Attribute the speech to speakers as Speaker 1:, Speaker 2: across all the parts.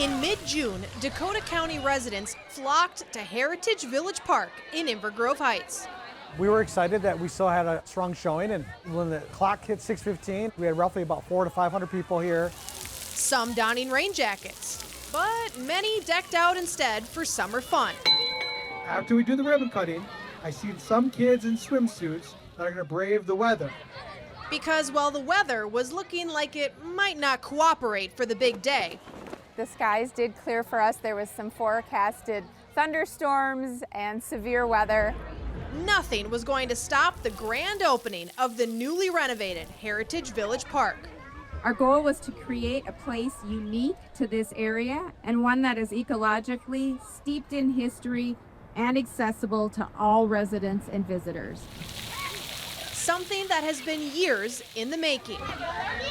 Speaker 1: In mid-June, Dakota County residents flocked to Heritage Village Park in Inver Grove Heights.
Speaker 2: We were excited that we still had a strong showing, and when the clock hit 6:15, we had roughly about 400 to 500 people here.
Speaker 1: Some donning rain jackets, but many decked out instead for summer fun.
Speaker 3: After we do the ribbon cutting, I see some kids in swimsuits that are going to brave the weather.
Speaker 1: Because while the weather was looking like it might not cooperate for the big day,
Speaker 4: the skies did clear for us. There was some forecasted thunderstorms and severe weather.
Speaker 1: Nothing was going to stop the grand opening of the newly renovated Heritage Village Park.
Speaker 5: Our goal was to create a place unique to this area and one that is ecologically steeped in history and accessible to all residents and visitors.
Speaker 1: Something that has been years in the making.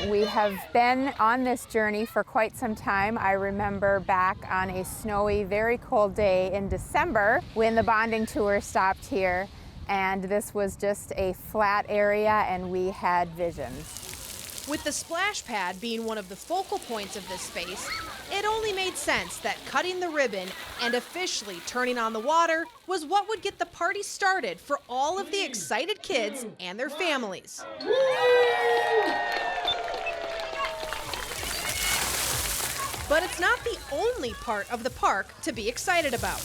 Speaker 4: We have been on this journey for quite some time. I remember back on a snowy, very cold day in December when the bonding tour stopped here, and this was just a flat area and we had visions.
Speaker 1: With the splash pad being one of the focal points of this space, it only made sense that cutting the ribbon and officially turning on the water was what would get the party started for all of the excited kids and their families. But it's not the only part of the park to be excited about.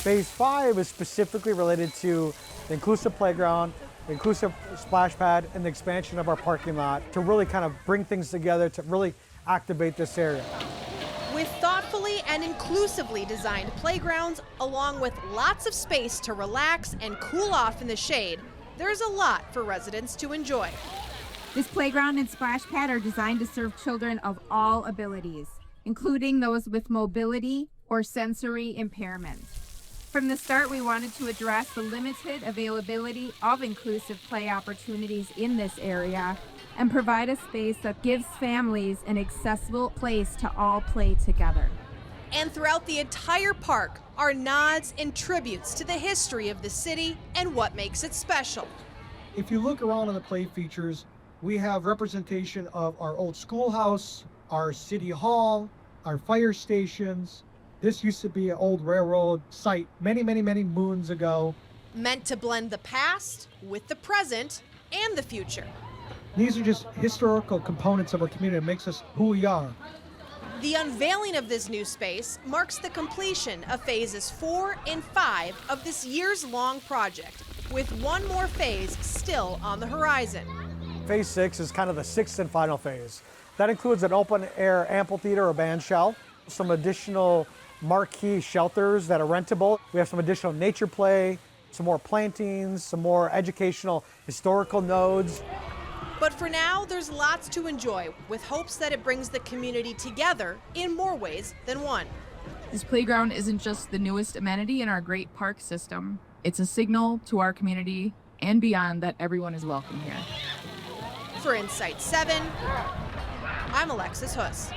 Speaker 2: Phase 5 is specifically related to the inclusive playground, the inclusive splash pad, and the expansion of our parking lot to really kind of bring things together to really activate this area.
Speaker 1: With thoughtfully and inclusively designed playgrounds, along with lots of space to relax and cool off in the shade, there's a lot for residents to enjoy.
Speaker 5: This playground and splash pad are designed to serve children of all abilities, including those with mobility or sensory impairments. From the start, we wanted to address the limited availability of inclusive play opportunities in this area and provide a space that gives families an accessible place to all play together.
Speaker 1: And throughout the entire park are nods and tributes to the history of the city and what makes it special.
Speaker 3: If you look around on the play features, we have representation of our old schoolhouse, our city hall, our fire stations. This used to be an old railroad site many moons ago.
Speaker 1: Meant to blend the past with the present and the future.
Speaker 3: These are just historical components of our community that makes us who we are.
Speaker 1: The unveiling of this new space marks the completion of phases 4 and 5 of this years-long project, with one more phase still on the horizon.
Speaker 2: Phase 6 is kind of the 6th and final phase. That includes an open-air amphitheater or band shell, some additional marquee shelters that are rentable. We have some additional nature play, some more plantings, some more educational historical nodes.
Speaker 1: But for now, there's lots to enjoy, with hopes that it brings the community together in more ways than one.
Speaker 6: This playground isn't just the newest amenity in our great park system. It's a signal to our community and beyond that everyone is welcome here.
Speaker 1: For Insight 7, I'm Alexis Huss.